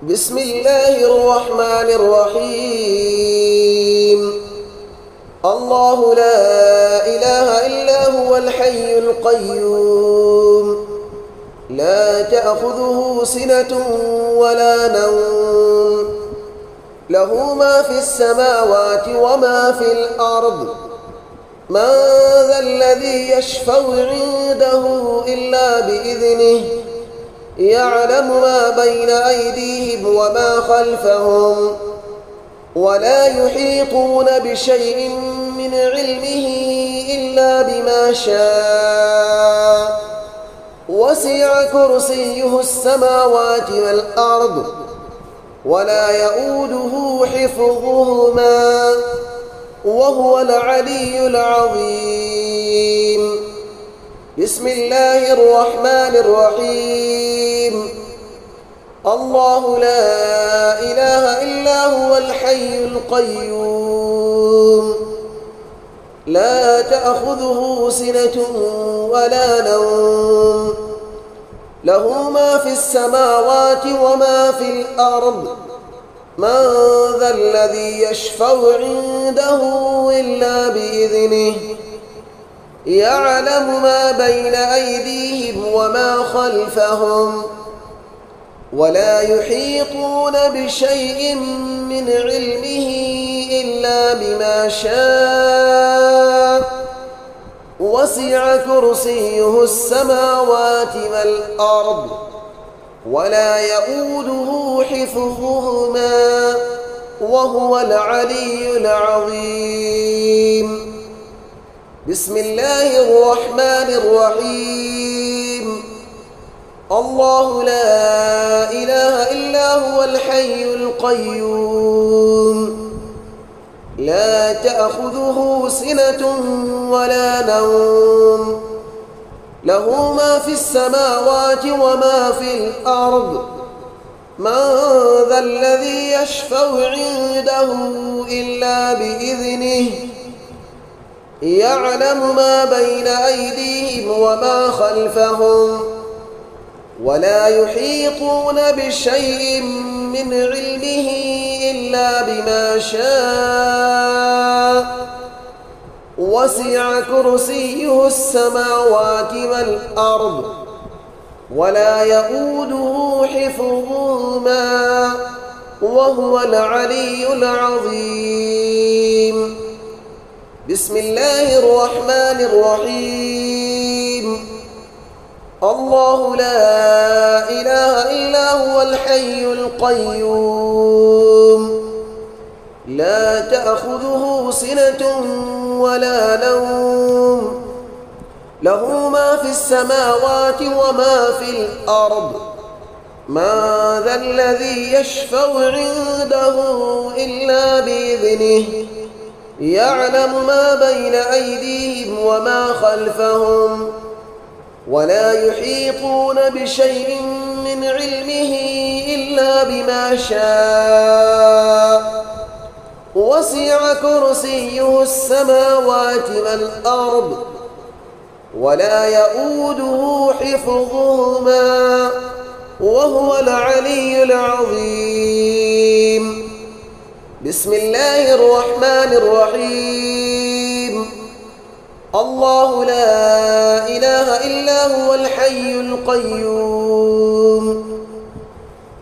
بسم الله الرحمن الرحيم. الله لا إله إلا هو الحي القيوم، لا تأخذه سنة ولا نوم، له ما في السماوات وما في الأرض. من ذا الذي يشفع عنده إلا بإذنه، يعلم ما بين أيديهم وما خلفهم، ولا يحيطون بشيء من علمه إلا بما شاء. وسع كرسيه السماوات والأرض، ولا يؤوده حفظهما، وهو العلي العظيم. بسم الله الرحمن الرحيم. الله لا إله إلا هو الحي القيوم، لا تأخذه سنة ولا نوم، له ما في السماوات وما في الأرض. من ذا الذي يشفع عنده إلا بإذنه، يعلم ما بين أيديهم وما خلفهم، ولا يحيطون بشيء من علمه إلا بما شاء. وسع كرسيه السماوات والأرض، ولا يؤوده حفظهما، وهو العلي العظيم. بسم الله الرحمن الرحيم. الله لا إله إلا هو الحي القيوم، لا تأخذه سنة ولا نوم، له ما في السماوات وما في الأرض. من ذا الذي يشفع عنده إلا بإذنه، يعلم ما بين أيديهم وما خلفهم، ولا يحيطون بشيء من علمه إلا بما شاء. وسع كرسيه السماوات والأرض، ولا يؤوده حفظهما، وهو العلي العظيم. بسم الله الرحمن الرحيم. الله لا إله إلا هو الحي القيوم، لا تأخذه سنة ولا نوم، له ما في السماوات وما في الأرض. من ذا الذي يشفع عنده إلا بإذنه، يعلم ما بين أيديهم وما خلفهم، ولا يحيطون بشيء من علمه إلا بما شاء. وسع كرسيه السماوات والأرض، ولا يؤوده حفظهما، وهو العلي العظيم. بسم الله الرحمن الرحيم. الله لا إله إلا هو الحي القيوم،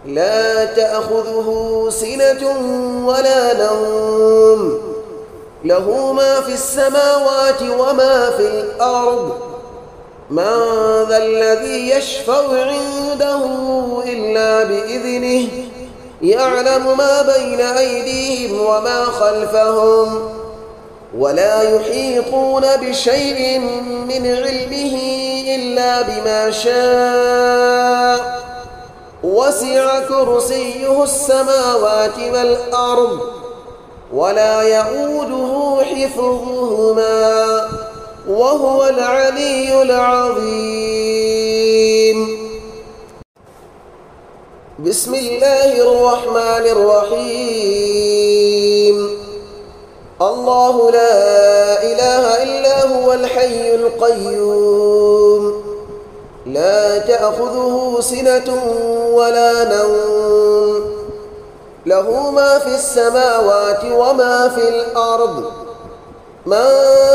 لا تأخذه سنة ولا نوم، له ما في السماوات وما في الأرض. من ذا الذي يشفع عنده إلا بإذنه، يعلم ما بين أيديهم وما خلفهم، ولا يحيطون بشيء من علمه إلا بما شاء. وسع كرسيه السماوات والأرض، ولا يؤوده حفظهما، وهو العلي العظيم. بسم الله الرحمن الرحيم. الله لا إله إلا هو الحي القيوم، لا تأخذه سنة ولا نوم له ما في السماوات وما في الأرض من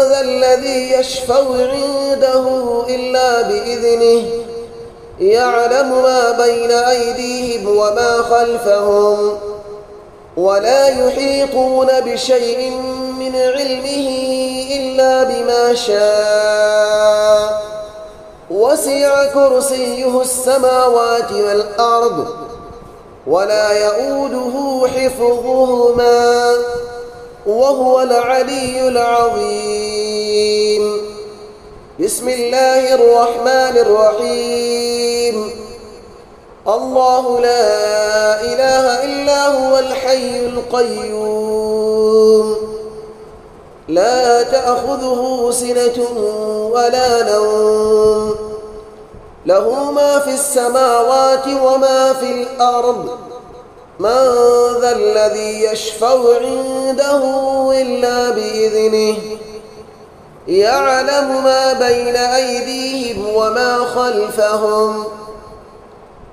ذا الذي يشفع عنده إلا بإذنه يعلم ما بين أيديهم وما خلفهم ولا يحيطون بشيء من علمه إلا بما شاء وسع كرسيه السماوات والأرض ولا يؤوده حفظهما وهو العلي العظيم. بسم الله الرحمن الرحيم. الله لا إله إلا هو الحي القيوم لا تأخذه سنة ولا نوم له ما في السماوات وما في الأرض من ذا الذي يشفع عنده إلا بإذنه يعلم ما بين أيديهم وما خلفهم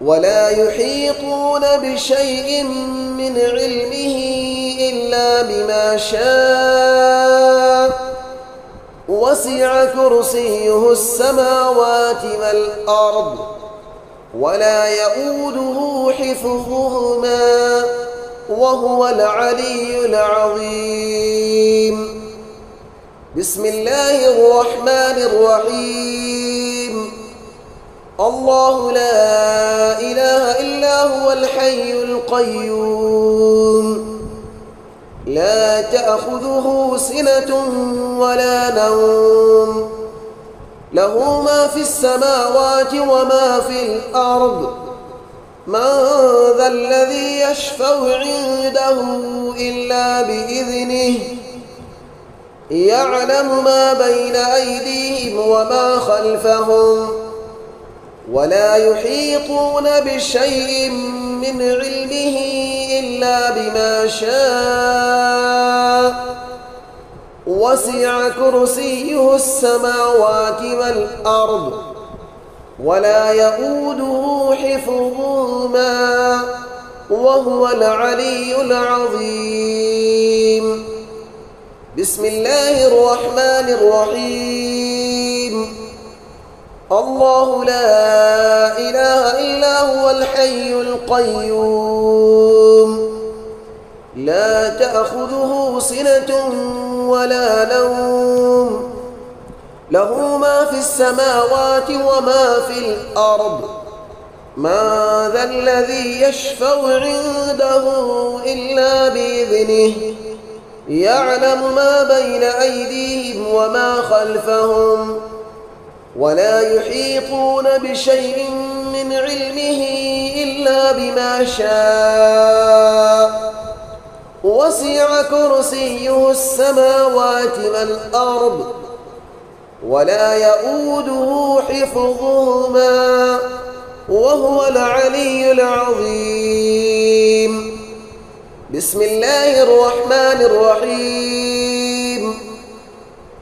ولا يحيطون بشيء من علمه إلا بما شاء وسع كرسيه السماوات والأرض ولا يؤوده حفظهما وهو العلي العظيم. بسم الله الرحمن الرحيم. الله لا إله إلا هو الحي القيوم لا تأخذه سنة ولا نوم له ما في السماوات وما في الأرض من ذا الذي يشفع عنده إلا بإذنه يعلم ما بين أيديهم وما خلفهم ولا يحيطون بشيء من علمه إلا بما شاء وسع كرسيه السماوات والأرض ولا يؤوده حفظهما وهو العلي العظيم. بسم الله الرحمن الرحيم. الله لا إله إلا هو الحي القيوم لا تأخذه سنة ولا نوم له ما في السماوات وما في الأرض من ذا الذي يشفع عنده إلا بإذنه يعلم ما بين أيديهم وما خلفهم ولا يحيطون بشيء من علمه إلا بما شاء وسع كرسيه السماوات والأرض ولا يؤوده حفظهما وهو العلي العظيم. بسم الله الرحمن الرحيم.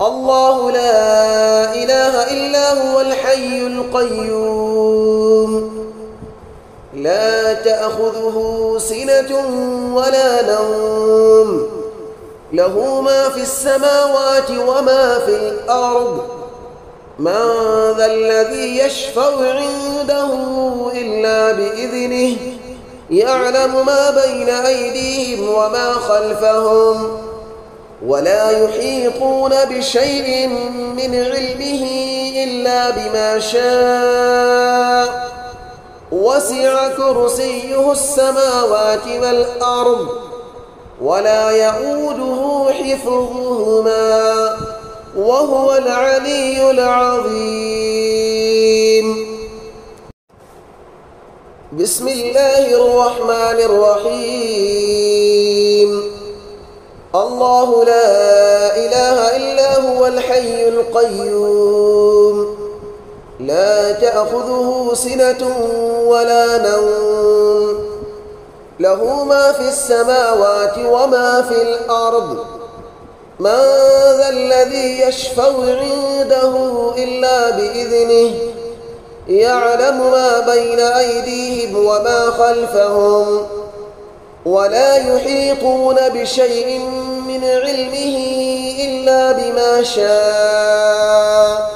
الله لا إله إلا هو الحي القيوم لا تأخذه سنة ولا نوم له ما في السماوات وما في الأرض من ذا الذي يشفع عنده إلا بإذنه يعلم ما بين أيديهم وما خلفهم ولا يحيطون بشيء من علمه إلا بما شاء وسع كرسيه السماوات والأرض ولا يؤوده حفظهما وهو العلي العظيم. بسم الله الرحمن الرحيم. الله لا إله إلا هو الحي القيوم لا تأخذه سنة ولا نوم له ما في السماوات وما في الأرض من ذا الذي يشفع عنده إلا بإذنه يعلم ما بين أيديهم وما خلفهم ولا يحيطون بشيء من علمه إلا بما شاء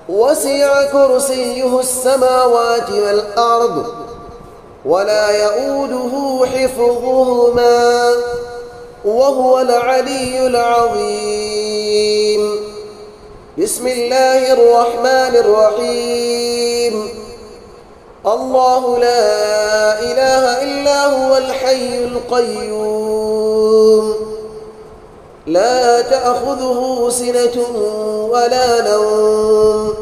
وسع كرسيه السماوات والأرض ولا يؤوده حفظهما وهو العلي العظيم. بسم الله الرحمن الرحيم. الله لا إله إلا هو الحي القيوم لا تأخذه سنة ولا نوم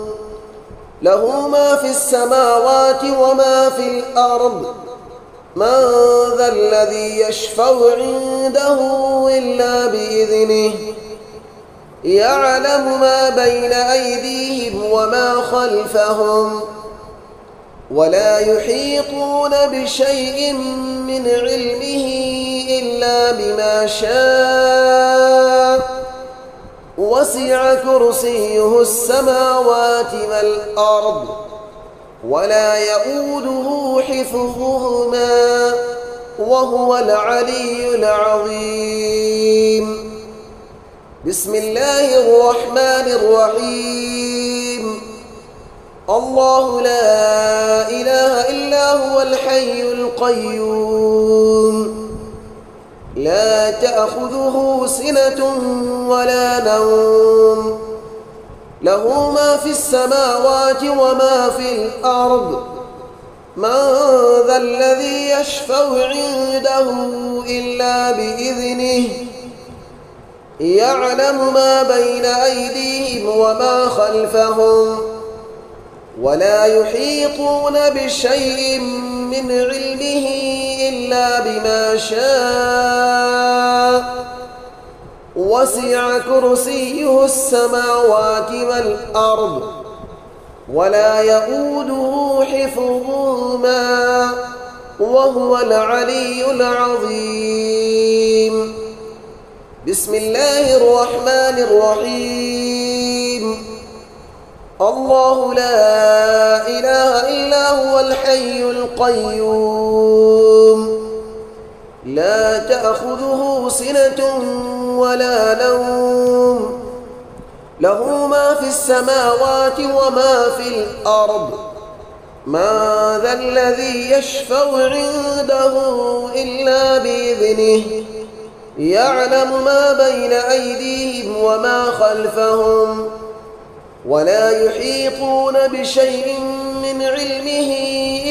له ما في السماوات وما في الأرض من ذا الذي يشفع عنده إلا بإذنه يعلم ما بين أيديهم وما خلفهم ولا يحيطون بشيء من علمه إلا بما شاء وسع كرسيه السماوات والأرض ولا يؤوده حفظهما وهو العلي العظيم. بسم الله الرحمن الرحيم. الله لا إله إلا هو الحي القيوم لا تأخذه سنة ولا نوم له ما في السماوات وما في الأرض من ذا الذي يشفع عنده إلا بإذنه يعلم ما بين أيديهم وما خلفهم ولا يحيطون بشيء من علمه إلا بما شاء وسع كرسيه السماوات والأرض ولا يؤوده حفظهما وهو العلي العظيم. بسم الله الرحمن الرحيم. الله لا إله إلا هو الحي القيوم لا تأخذه سنة ولا نوم له ما في السماوات وما في الأرض من ذا الذي يشفع عنده إلا بإذنه يعلم ما بين أيديهم وما خلفهم ولا يحيطون بشيء من علمه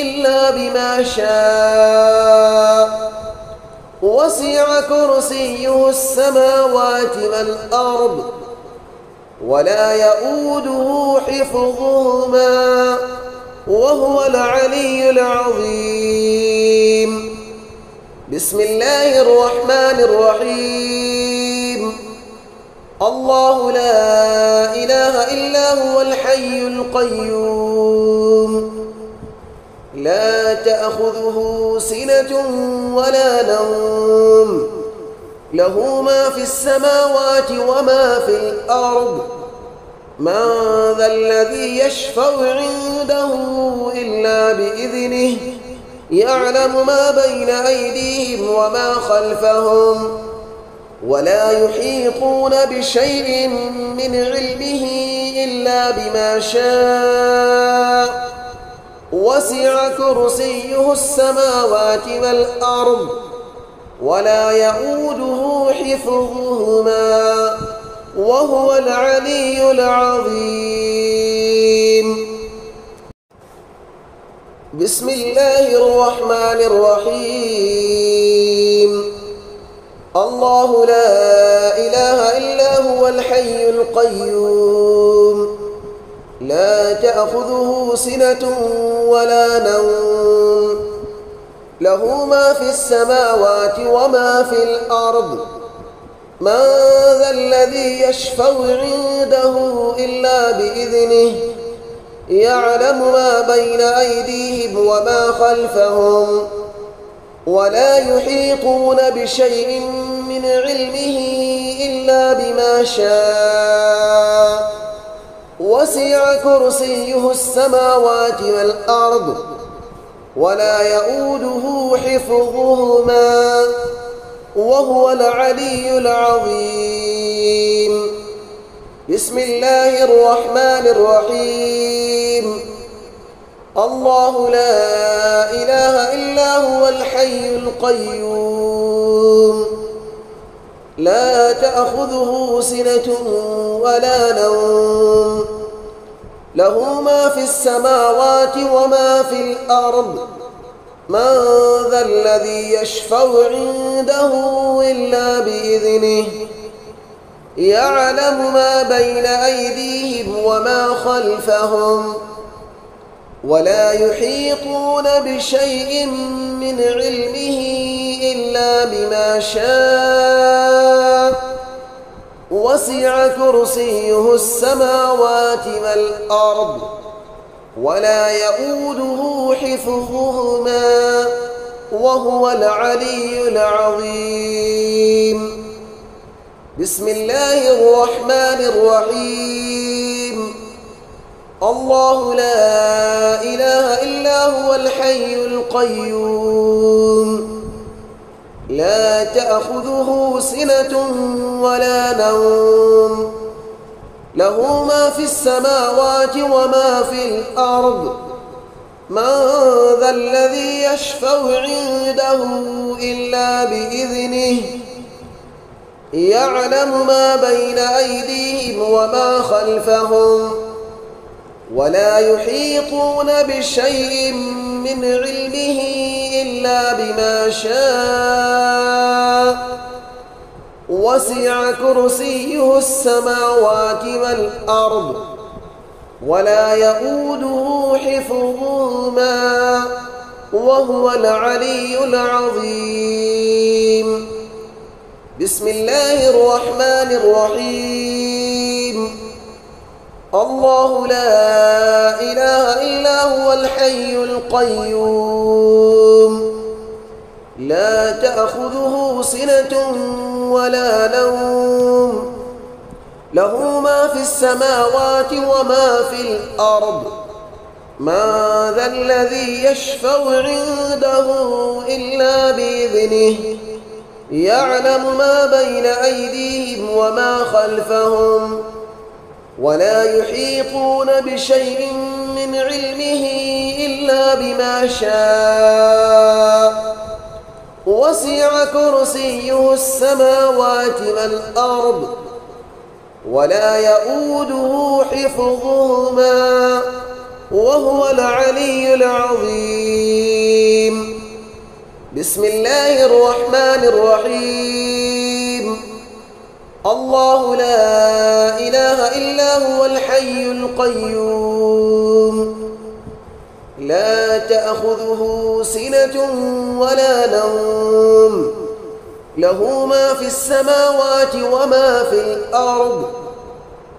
إلا بما شاء وسع كرسيه السماوات والأرض ولا يؤوده حفظهما وهو العلي العظيم. بسم الله الرحمن الرحيم. الله لا إله إلا هو الحي القيوم لا تأخذه سنة ولا نوم له ما في السماوات وما في الأرض من ذا الذي يشفع عنده إلا بإذنه يعلم ما بين أيديهم وما خلفهم ولا يحيطون بشيء من علمه إلا بما شاء وسع كرسيه السماوات والأرض ولا يؤوده حفظهما وهو العلي العظيم. بسم الله الرحمن الرحيم. الله لا إله إلا هو الحي القيوم لا تأخذه سنة ولا نوم له ما في السماوات وما في الأرض من ذا الذي يشفع عنده إلا بإذنه يعلم ما بين أيديهم وما خلفهم ولا يحيطون بشيء من علمه إلا بما شاء وسع كرسيه السماوات والأرض ولا يؤوده حفظهما وهو العلي العظيم. بسم الله الرحمن الرحيم. الله لا إله إلا هو الحي القيوم لا تأخذه سنة ولا نوم له ما في السماوات وما في الأرض من ذا الذي يشفع عنده إلا بإذنه يعلم ما بين أيديهم وما خلفهم ولا يحيطون بشيء من علمه إلا بما شاء وسع كرسيه السماوات والأرض ولا يؤوده حفظهما وهو العلي العظيم. بسم الله الرحمن الرحيم. الله لا إله إلا هو الحي القيوم لا تأخذه سنة ولا نوم له ما في السماوات وما في الأرض من ذا الذي يشفع عنده إلا بإذنه يعلم ما بين أيديهم وما خلفهم ولا يحيطون بشيء من علمه إلا بما شاء وسع كرسيه السماوات والأرض ولا يؤوده حفظهما وهو العلي العظيم. بسم الله الرحمن الرحيم. الله لا إله إلا هو الحي القيوم لا تأخذه سنة ولا نوم له ما في السماوات وما في الأرض من ذا الذي يشفع عنده إلا بإذنه يعلم ما بين أيديهم وما خلفهم ولا يحيطون بشيء من علمه إلا بما شاء وسع كرسيه السماوات والأرض ولا يؤوده حفظهما وهو العلي العظيم. بسم الله الرحمن الرحيم. الله لا إله إلا هو الحي القيوم لا تأخذه سنة ولا نوم له ما في السماوات وما في الأرض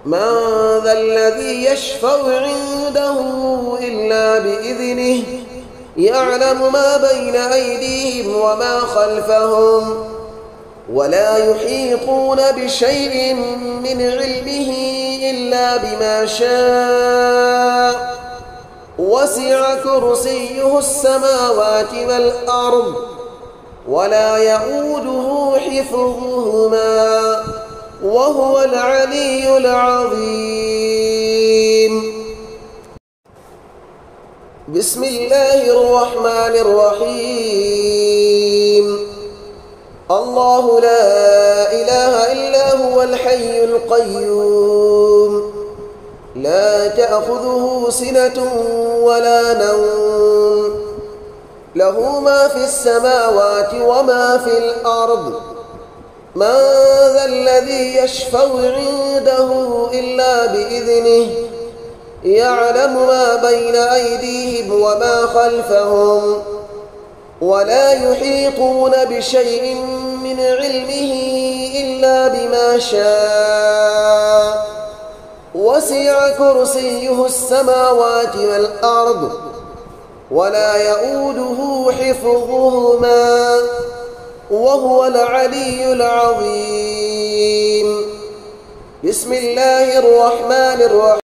من ذا الذي يشفع عنده إلا بإذنه يعلم ما بين أيديهم وما خلفهم ولا يحيطون بشيء من علمه إلا بما شاء وسع كرسيه السماوات والأرض ولا يؤوده حفظهما وهو العلي العظيم. بسم الله الرحمن الرحيم. الله لا إله إلا هو الحي القيوم لا تأخذه سنة ولا نوم له ما في السماوات وما في الأرض من ذا الذي يشفع عنده إلا بإذنه يعلم ما بين أيديهم وما خلفهم ولا يحيطون بشيء من علمه إلا بما شاء وسع كرسيه السماوات والأرض ولا يؤوده حفظهما وهو العلي العظيم. بسم الله الرحمن الرحيم.